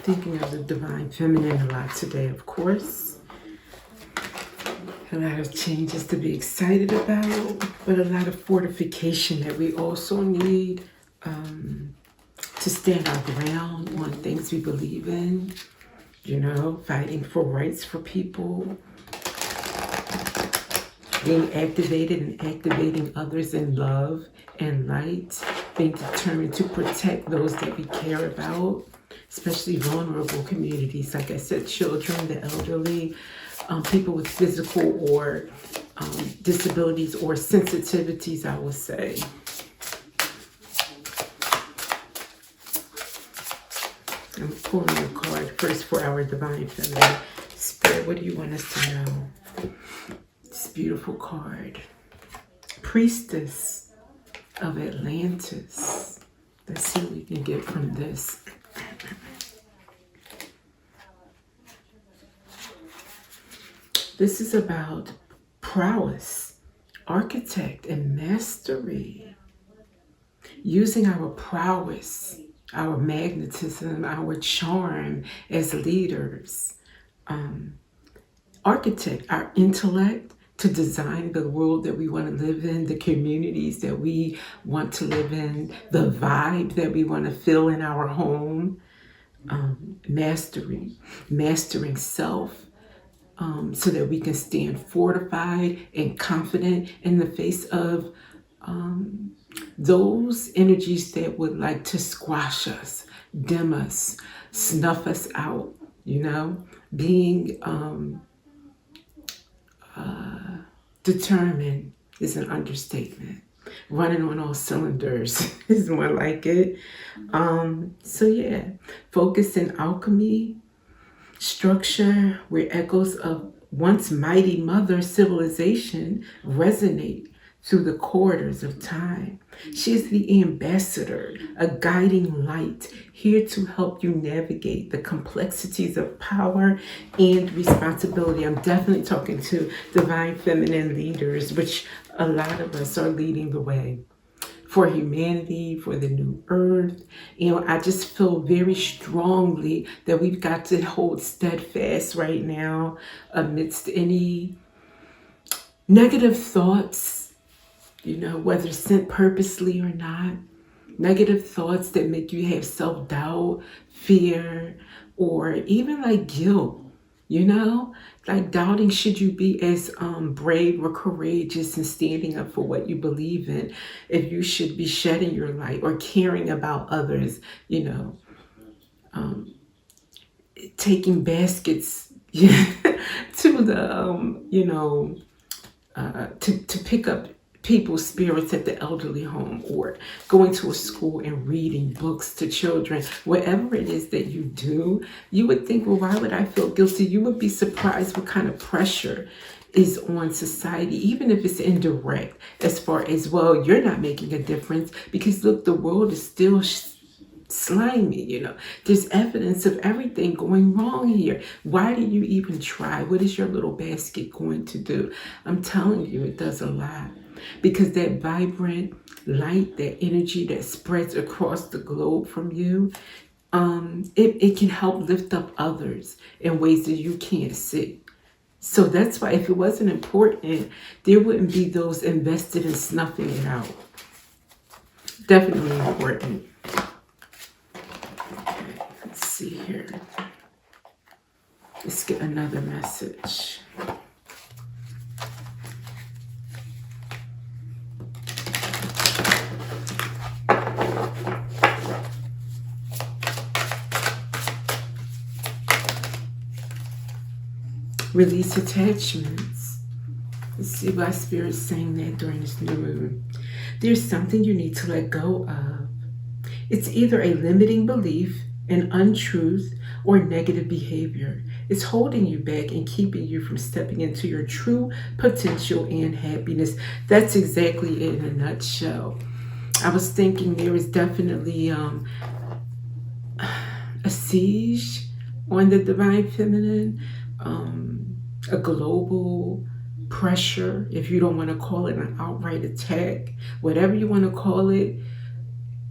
thinking of the divine feminine a lot today, of course. A lot of changes to be excited about, but a lot of fortification that we also need to stand our ground on things we believe in, you know, fighting for rights for people, being activated and activating others in love and light, being determined to protect those that we care about, especially vulnerable communities, like I said, children, the elderly, people with physical or disabilities or sensitivities, I would say. I'm pulling a card first for our divine feminine. Spirit, what do you want us to know? This beautiful card. Priestess of Atlantis. Let's see what we can get from this. This is about prowess, architect, and mastery. Using our prowess, our magnetism, our charm as leaders. Architect, our intellect to design the world that we want to live in, the communities that we want to live in, the vibe that we want to feel in our home. Mastery, mastering self. So that we can stand fortified and confident in the face of those energies that would like to squash us, dim us, snuff us out, you know, being determined is an understatement. Running on all cylinders is more like it. So yeah, focus in alchemy, structure where echoes of once mighty mother civilization resonate through the corridors of time. She is the ambassador, a guiding light, here to help you navigate the complexities of power and responsibility. I'm definitely talking to divine feminine leaders, which a lot of us are leading the way for humanity, for the new earth. You know, I just feel very strongly that we've got to hold steadfast right now amidst any negative thoughts, you know, whether sent purposely or not, negative thoughts that make you have self-doubt, fear, or even like guilt, you know, like doubting should you be as brave or courageous and standing up for what you believe in, if you should be shedding your light or caring about others, you know, taking baskets to the, you know, to pick up people's spirits at the elderly home, or going to a school and reading books to children. Whatever it is that you do, you would think, well, why would I feel guilty? You would be surprised what kind of pressure is on society, even if it's indirect, as far as, well, you're not making a difference because look, the world is still slimy, you know. There's evidence of everything going wrong here. Why do you even try? What is your little basket going to do? I'm telling you, it does a lot. Because that vibrant light, that energy that spreads across the globe from you, it can help lift up others in ways that you can't see. So that's why if it wasn't important, there wouldn't be those invested in snuffing it out. Definitely important. Okay, let's see here. Let's get another message. Release attachments. Let's see why Spirit's saying that during this new moon. There's something you need to let go of. It's either a limiting belief, an untruth, or negative behavior. It's holding you back and keeping you from stepping into your true potential and happiness. That's exactly it in a nutshell. I was thinking there is definitely a siege on the divine feminine. A global pressure, if you don't want to call it an outright attack, whatever you want to call it,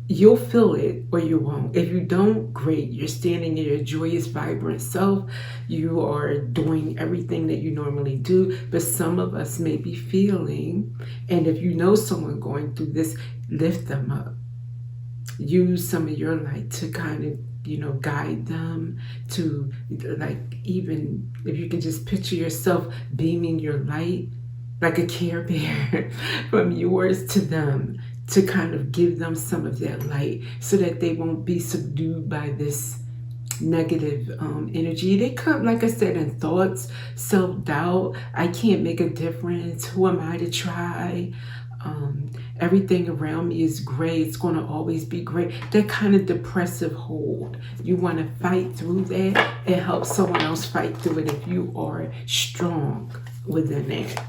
you'll feel it or you won't. If you don't, great. You're standing in your joyous, vibrant self. You are doing everything that you normally do. But some of us may be feeling, and if you know someone going through this, lift them up. Use some of your light to kind of, guide them to, like, even if you can just picture yourself beaming your light like a Care Bear from yours to them, to kind of give them some of that light so that they won't be subdued by this negative energy. They come, like I said, in thoughts, self-doubt. I can't make a difference. Who am I to try? Everything around me is gray. It's going to always be gray. That kind of depressive hold. You want to fight through that and help someone else fight through it if you are strong within that.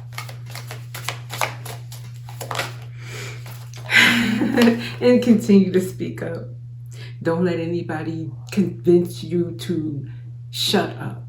And continue to speak up. Don't let anybody convince you to shut up.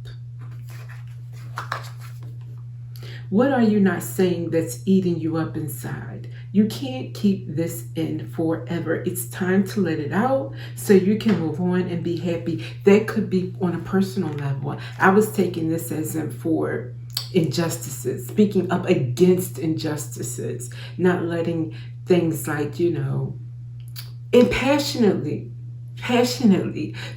What are you not saying that's eating you up inside? You can't keep this in forever. It's time to let it out so you can move on and be happy. That could be on a personal level. I was taking this as in for injustices, speaking up against injustices, not letting things like, and passionately,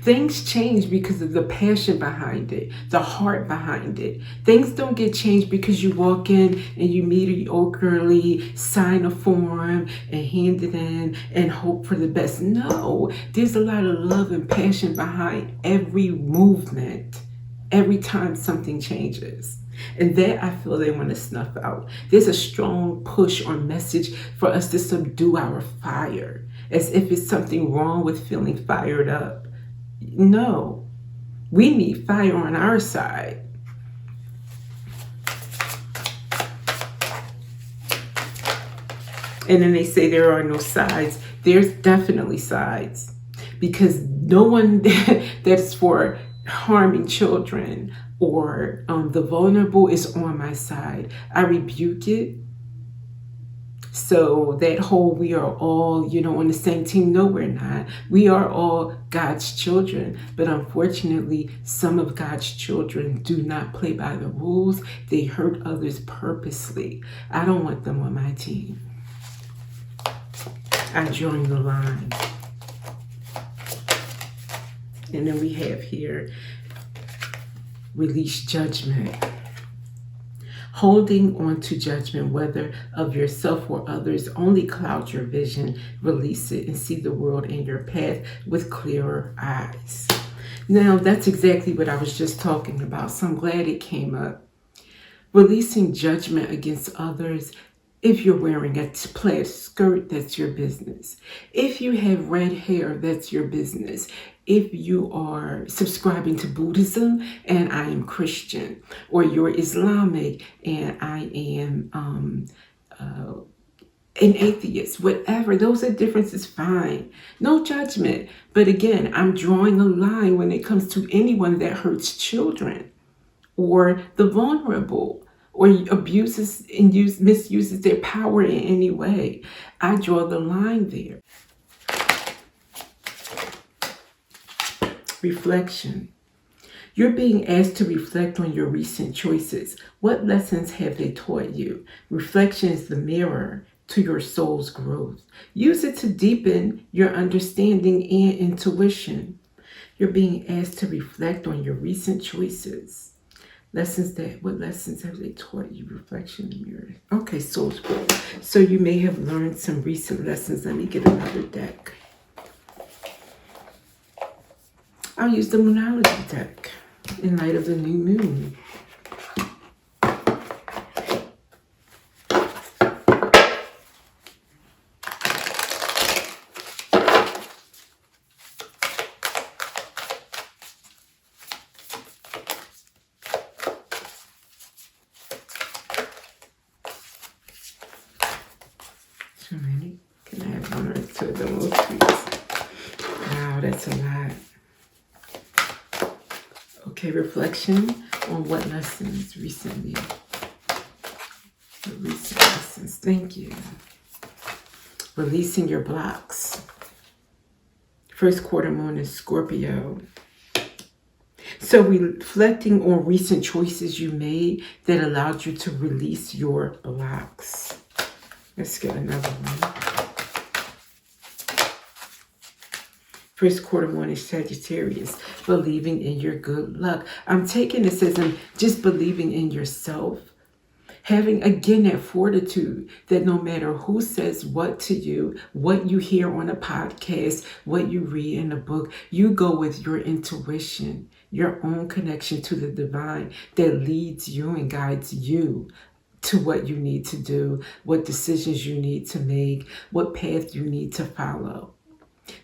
things change because of the passion behind it, the heart behind it. Things don't get changed because you walk in and you mediocrely sign a form and hand it in and hope for the best. No, there's a lot of love and passion behind every movement, every time something changes. And that, I feel, they want to snuff out. There's a strong push or message for us to subdue our fire, as if it's something wrong with feeling fired up. No, we need fire on our side. And then they say there are no sides. There's definitely sides, because no one that's for harming children or the vulnerable is on my side. I rebuke it. So that whole we are all, on the same team, no, we're not. We are all God's children. But unfortunately, some of God's children do not play by the rules. They hurt others purposely. I don't want them on my team. I join the line. And then we have here, release judgment. Holding on to judgment, whether of yourself or others, only clouds your vision. Release it and see the world in your path with clearer eyes. Now, that's exactly what I was just talking about, so I'm glad it came up. Releasing judgment against others. If you're wearing a plaid skirt, that's your business. If you have red hair, that's your business. If you are subscribing to Buddhism and I am Christian, or you're Islamic and I am an atheist, whatever, those are differences, fine. No judgment. But again, I'm drawing a line when it comes to anyone that hurts children or the vulnerable, or abuses and misuses their power in any way. I draw the line there. Reflection. You're being asked to reflect on your recent choices. What lessons have they taught you? Reflection is the mirror to your soul's growth. Use it to deepen your understanding and intuition. You're being asked to reflect on your recent choices. What lessons have they taught you? Reflection in the mirror. Okay, soul's growth. So you may have learned some recent lessons. Let me get another deck. I'll use the Moonology deck in light of the new moon. Too many? Can I have one or two of them, please? Wow, that's a lot. Okay, reflection on what lessons recently. The recent lessons. Thank you. Releasing your blocks. First quarter moon is Scorpio. So reflecting on recent choices you made that allowed you to release your blocks. Let's get another one. First quarter moon is Sagittarius. Believing in your good luck. I'm taking this as just believing in yourself. Having, again, that fortitude that no matter who says what to you, what you hear on a podcast, what you read in a book, you go with your intuition, your own connection to the divine that leads you and guides you to what you need to do, what decisions you need to make, what path you need to follow.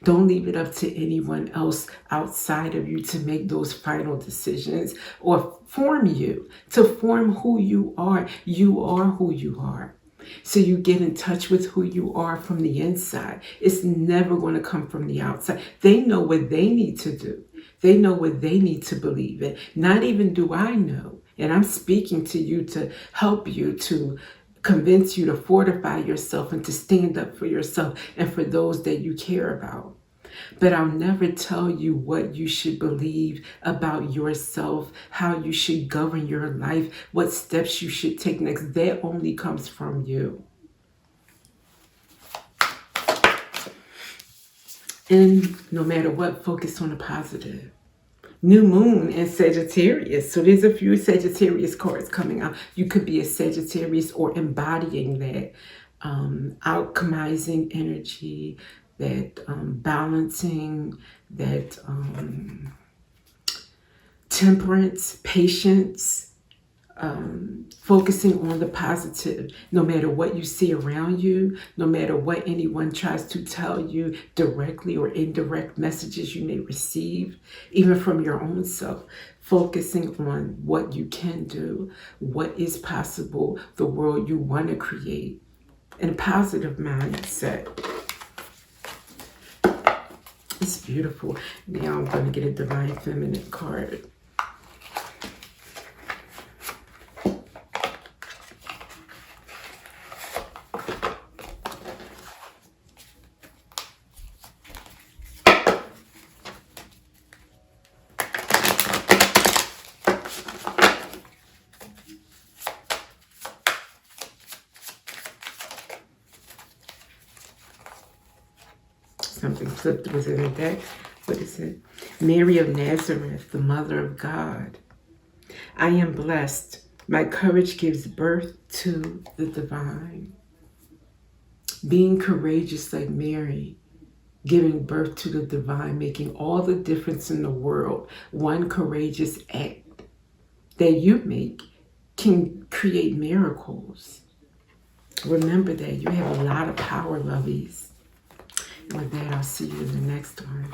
Don't leave it up to anyone else outside of you to make those final decisions or form you, to form who you are. You are who you are. So you get in touch with who you are from the inside. It's never going to come from the outside. They know what they need to do. They know what they need to believe in. Not even do I know. And I'm speaking to you to help you, to convince you to fortify yourself and to stand up for yourself and for those that you care about. But I'll never tell you what you should believe about yourself, how you should govern your life, what steps you should take next. That only comes from you. And no matter what, focus on the positive. New moon in Sagittarius. So there's a few Sagittarius cards coming out. You could be a Sagittarius or embodying that alchemizing energy, that balancing, that temperance, patience, focusing on the positive, no matter what you see around you, no matter what anyone tries to tell you directly or indirect messages you may receive, even from your own self, focusing on what you can do, what is possible, the world you want to create, and a positive mindset. It's beautiful. Now I'm going to get a Divine Feminine card. Something flipped within the deck. What is it? Mary of Nazareth, the Mother of God. I am blessed. My courage gives birth to the divine. Being courageous like Mary, giving birth to the divine, making all the difference in the world. One courageous act that you make can create miracles. Remember that. You have a lot of power, lovies. With that, I'll see you in the next one.